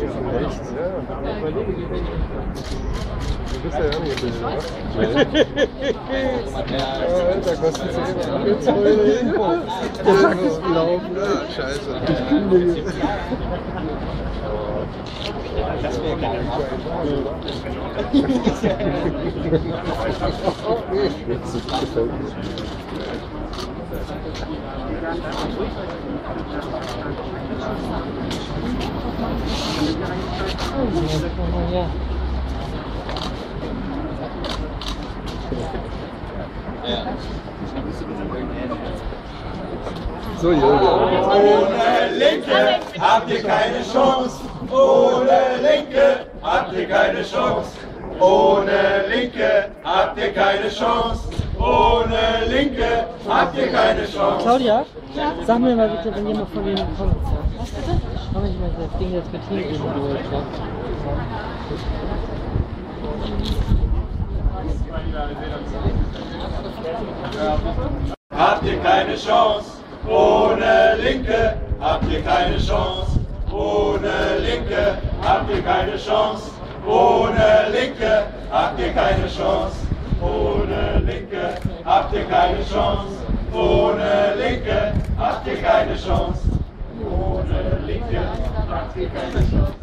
Echt? Ja. Du bist ja angebildet, oder? Alter, kostet es jetzt eure Info. Der Sack ist gelaufen. Ja, scheiße. Ich kündige. Das wäre geil. Ja. So, Jürgen. Ohne Linke habt ihr keine Chance. Ohne Linke habt ihr keine Chance. Ohne Linke habt ihr keine Chance. Ohne Linke habt ihr keine Chance. Claudia, sag mir mal bitte, wenn jemand von denen kommt. Was bitte? Schau mal, das Ding jetzt mit Team Habt ihr keine Chance. Ohne Linke habt ihr keine Chance. Ohne Linke habt ihr keine Chance. Ohne Linke habt ihr keine Chance. Ohne Linke habt ihr keine Chance. Ohne Linke habt ihr keine Chance. Ohne Linke habt ihr keine Chance.